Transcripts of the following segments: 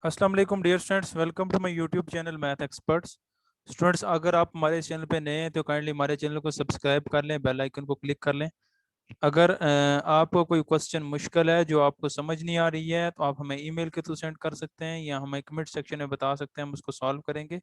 अस्सलाम वालेकुम dear students, welcome to my YouTube channel math experts. Students, अगर आप हमारे चैनल पे नए हैं तो काइंडली हमारे चैनल को सब्सक्राइब कर लें, बेल आइकन को क्लिक कर लें। अगर आपको कोई क्वेश्चन मुश्किल है जो आपको समझ नहीं आ रही है तो आप हमें ईमेल के थ्रू सेंड कर सकते हैं या हमें कमेंट सेक्शन में बता सकते हैं, हम उसको सॉल्व करेंगे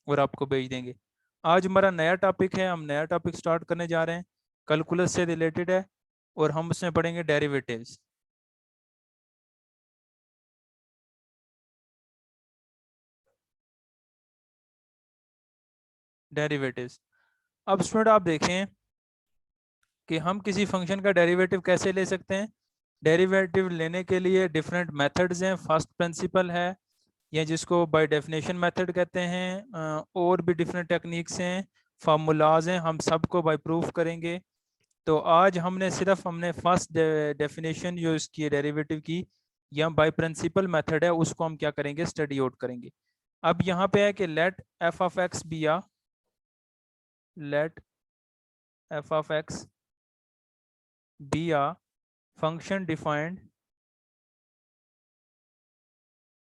और आपको भेज देंगे। आज हमारा नया टॉपिक है, हम नया टॉपिक स्टार्ट करने जा रहे हैं, कैलकुलस से रिलेटेड है और हम उसमें पढ़ेंगे डेरिवेटिव्स। डेरिवेटिव्स। अब स्टूडेंट आप देखें कि हम किसी फंक्शन का डेरिवेटिव कैसे ले सकते हैं। डेरिवेटिव लेने के लिए डिफरेंट मेथड्स हैं। फर्स्ट प्रिंसिपल है, या जिसको बाय डेफिनेशन मेथड कहते हैं। और भी डिफरेंट टेक्निक्स हैं, फार्मूलाज हैं, हम सबको बाय प्रूफ करेंगे। तो आज हमने फर्स्ट डेफिनेशन जो इसकी है डेरिवेटिव की, या बाय प्रिंसिपल मेथड है, उसको हम क्या करेंगे, स्टडी आउट करेंगे। अब यहाँ पे है कि let f of x be a, let f of x be a function defined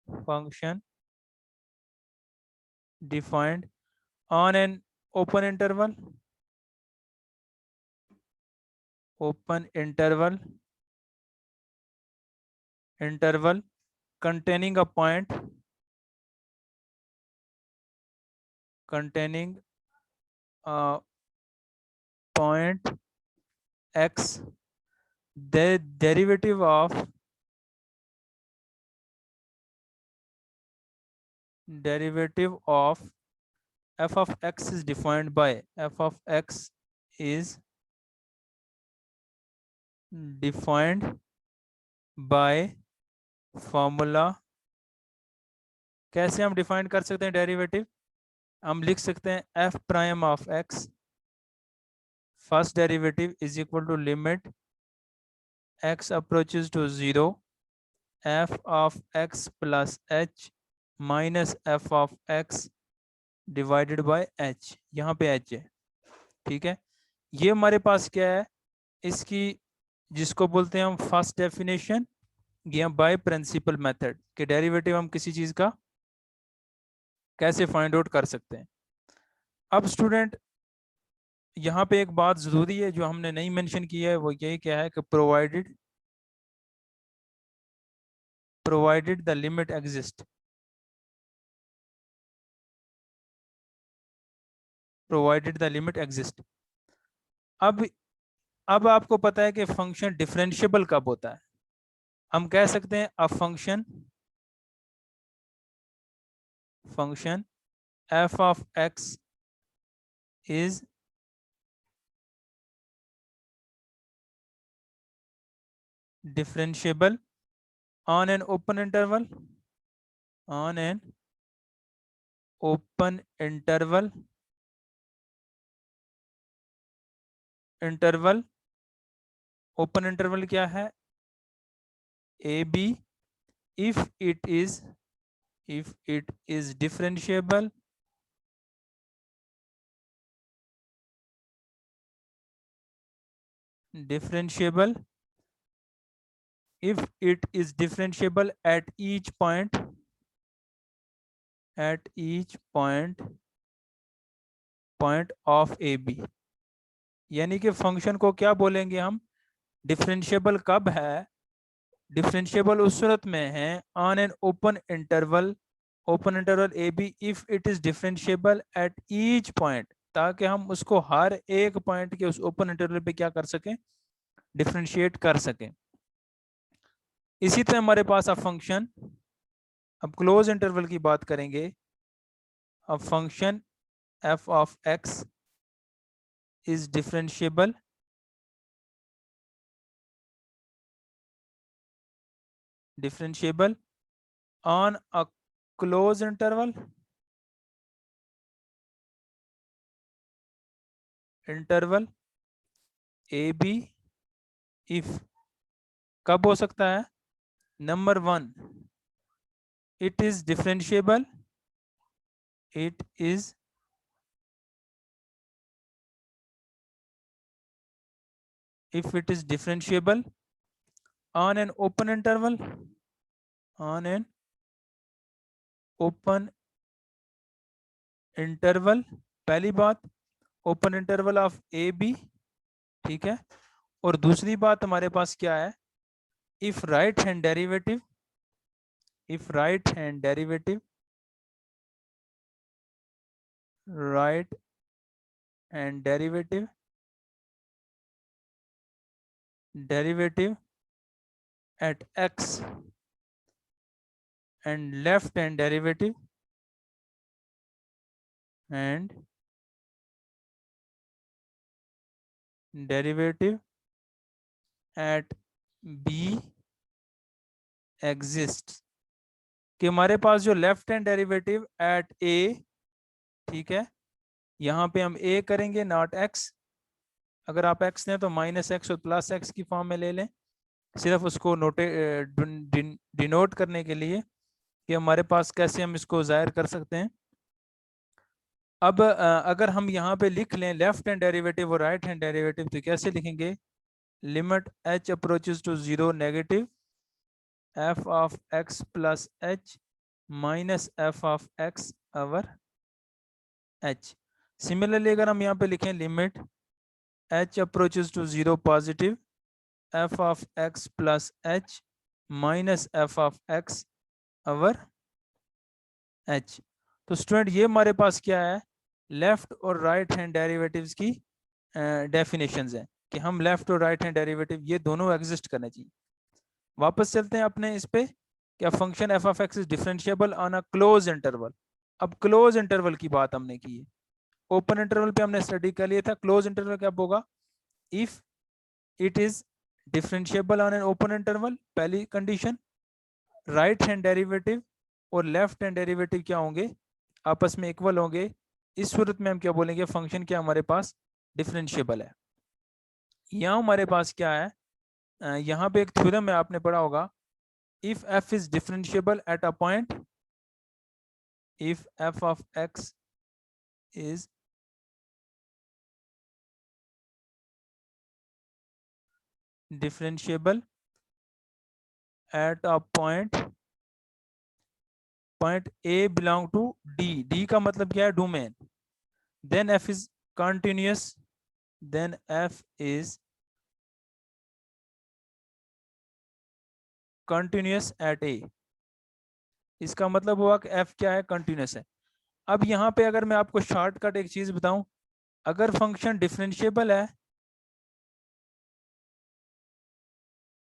function defined on an open interval, open interval containing a point, containing a point x. The derivative of f of x is defined by f of x is defined by formula। कैसे हम define कर सकते हैं derivative? हम लिख सकते हैं f prime of x first derivative is equal to limit x approaches to 0 f of x plus h minus f of x divided by h। यहाँ पे h है, ठीक है। ये हमारे पास क्या है, इसकी जिसको बोलते हैं हम फर्स्ट डेफिनेशन या बाय प्रिंसिपल मेथड के डेरिवेटिव हम किसी चीज का कैसे फाइंड आउट कर सकते हैं। अब स्टूडेंट, यहाँ पे एक बात जरूरी है जो हमने नहीं मेंशन की है, वो ये क्या है कि provided the limit exist, provided the limit exist। अब आपको पता है कि फंक्शन डिफरेंशियबल कब होता है। हम कह सकते हैं a function f of x is differentiable on an open interval, on an open interval, interval open interval क्या है, a b, if it is differentiable differentiable if it is differentiable at each point, at each point of a b। यानी कि function को क्या बोलेंगे हम, differentiable कब है, डिफरेंशियबल उस सूरत में है on an open interval a b if it is differentiable at each point, ताकि हम उसको हर एक पॉइंट के उस ओपन इंटरवल पे क्या कर सकें, डिफरेंशिएट कर सकें। इसी तरह हमारे पास अब फंक्शन, अब क्लोज इंटरवल की बात करेंगे। अब function f of x is differentiable on a closed interval, a b if कब हो सकता है, number one, it is differentiable, it is if it is differentiable on an open interval, on an open interval, पहली बात open interval of a b, ठीक है। और दूसरी बात हमारे पास क्या है, if right hand derivative, if right hand derivative, right hand derivative, derivative at x and left hand derivative and derivative at b exists, कि हमारे पास जो लेफ्ट हैंड डेरिवेटिव एट ए, ठीक है, यहाँ पे हम a करेंगे नॉट x, अगर आप x लें तो माइनस एक्स और प्लस एक्स की फॉर्म में ले लें, सिर्फ उसको नोटे डिनोट करने के लिए कि हमारे पास कैसे हम इसको जाहिर कर सकते हैं। अब अगर हम यहाँ पे लिख लें लेफ्ट हैंड डेरिवेटिव और राइट हैंड डेरिवेटिव, तो कैसे लिखेंगे, limit h approaches to 0 negative f of x plus h minus f of x over h। Similarly अगर हम यहाँ पे लिखें limit h approaches to 0 positive f of x plus h minus f of x over h। तो student ये हमारे पास क्या है, लेफ्ट और राइट हैंड डेरिवेटिव्स की डेफिनेशंस हैं कि हम लेफ्ट और राइट हैंड डेरिवेटिव ये दोनों एग्जिस्ट करने चाहिए। वापस चलते हैं अपने इस पे, क्या function f of x is differentiable on a close interval. अब क्लोज इंटरवल की बात हमने की है, ओपन इंटरवल पे हमने स्टडी कर लिया था, क्लोज इंटरवल क्या होगा, if it is differentiable on an open interval, पहली कंडीशन, राइट हैंड डेरिवेटिव और लेफ्ट हैंड डेरिवेटिव क्या होंगे, आपस में इक्वल होंगे, इस सूरत में हम क्या बोलेंगे, फंक्शन क्या हमारे पास डिफरेंशिएबल है। यहाँ हमारे पास क्या है, यहाँ पे एक थ्योरम है आपने पढ़ा होगा, if f is differentiable at a point, if f of x is differentiable at a point, point a belong to d का मतलब क्या है, domain, then f is continuous, then f is continuous at a, इसका मतलब हुआ कि f क्या है, कंटिन्यूस है। अब यहाँ पे अगर मैं आपको शॉर्टकट एक चीज बताऊं, अगर फंक्शन डिफरेंशिएबल है,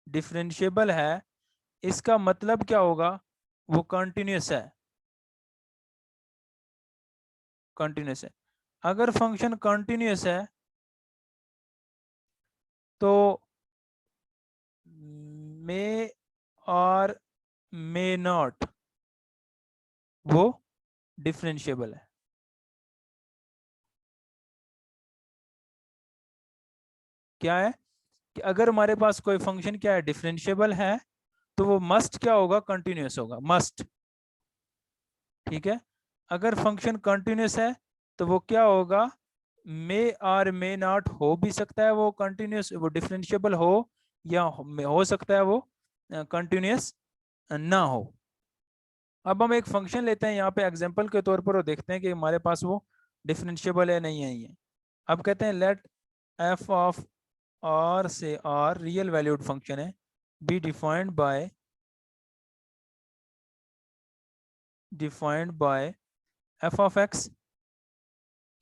डिफरेंशिएबल है, इसका मतलब क्या होगा, वो कंटिन्यूस है, कंटिन्यूस है। अगर फंक्शन कंटिन्यूस है तो मे और मे नॉट वो डिफरेंशिएबल है। क्या है कि अगर हमारे पास कोई फंक्शन क्या है, डिफरेंशिएबल है, तो वो मस्ट क्या होगा, कंटिन्यूस होगा, मस्ट, ठीक है। अगर फंक्शन कंटिन्यूस है तो वो क्या होगा, मे और मे नॉट हो भी सकता है वो कंटिन्यूस, वो डिफरेंशिएबल हो, या हो सकता है वो कंटिन्यूस ना हो। अब हम एक फंक्शन लेते हैं यहाँ पे एग्जांपल के तौर पर और देखते हैं कि हमारे पास वो डिफरेंशिएबल है नहीं है ये। अब कहते हैं लेट एफ ऑफ आर से आर रियल वैल्यूड फंक्शन है, be defined by F of x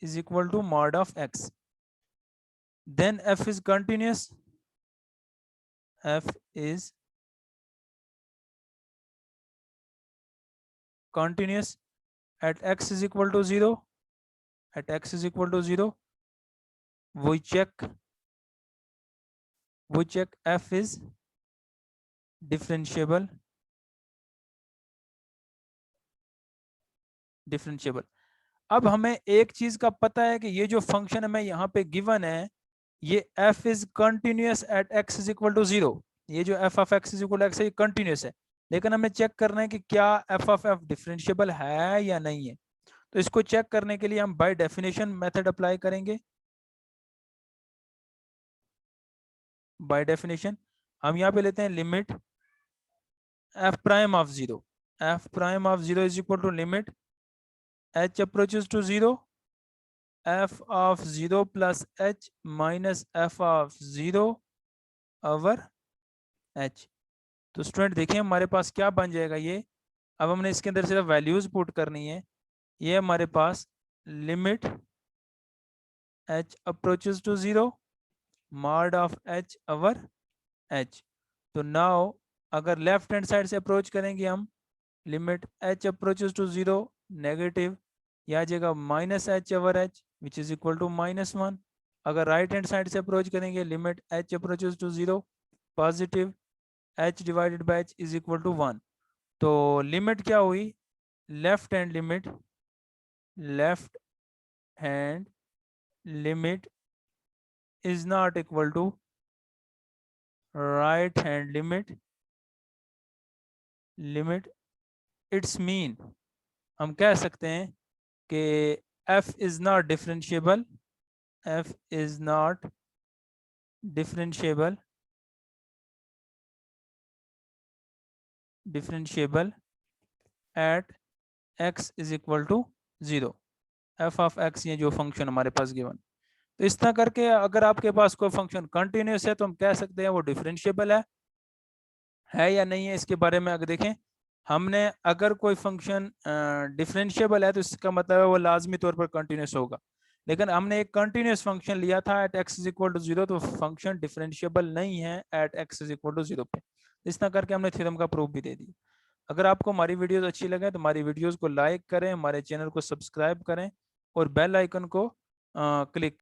is equal to mod of x, then f is continuous, f is continuous at x is equal to 0, at x is equal to 0 we check f is differentiable, differentiable. अब हमें एक चीज का पता है कि ये जो फंक्शन हमें यहाँ पे गिवन है, ये f is continuous at x is equal to 0, ये जो f of x is equal to x है ये कंटिन्यूअस है, लेकिन हमें चेक करना है कि क्या f ऑफ f डिफरेंशिएबल है या नहीं है। तो इसको चेक करने के लिए हम बाय डेफिनेशन मेथड अप्लाई करेंगे। बाय डेफिनेशन हम यहाँ पे लेते हैं limit f prime of 0, f prime of 0 is equal to limit h approaches to 0 f of 0 plus h minus f of 0 over h। तो स्टूडेंट देखिए हमारे पास क्या बन जाएगा ये। अब हमने इसके अंदर सिर्फ वैल्यूज पुट करनी है। ये हमारे पास limit h approaches to 0 mod of h over h। तो नाउ अगर लेफ्ट हैंड साइड से अप्रोच करेंगे हम, limit h approaches to 0 negative, यह आ जाएगा minus h over h which is equal to -1। अगर राइट हैंड साइड से अप्रोच करेंगे, limit h approaches to 0 positive, h divided by h is equal to 1। तो लिमिट क्या हुई, left hand limit, left hand limit is not equal to right hand limit. Limit it's mean हम कह सकते हैं कि f is not differentiable, f is not differentiable, differentiable at x is equal to 0। f of x, ये जो function हमारे पास given. तो इस तरह करके अगर आपके पास कोई फंक्शन कंटिन्यूस है तो हम कह सकते हैं वो डिफरेंशिएबल है या नहीं है। इसके बारे में अगर देखें, हमने अगर कोई फंक्शन डिफरेंशिएबल है तो इसका मतलब है वो लाजमी तौर पर कंटिन्यूस होगा। लेकिन हमने एक कंटिन्यूस फंक्शन लिया था at x is equal to 0, तो फंक्शन डिफरेंशिएबल नहीं है at x is equal to 0 पे। इस तरह करके हमने थ्योरम का प्रूफ भी दे दिया। अगर आपको हमारी वीडियोस अच्छी लगे तो हमारी वीडियोस को लाइक करें, हमारे चैनल को सब्सक्राइब करें और बेल आइकन को क्लिक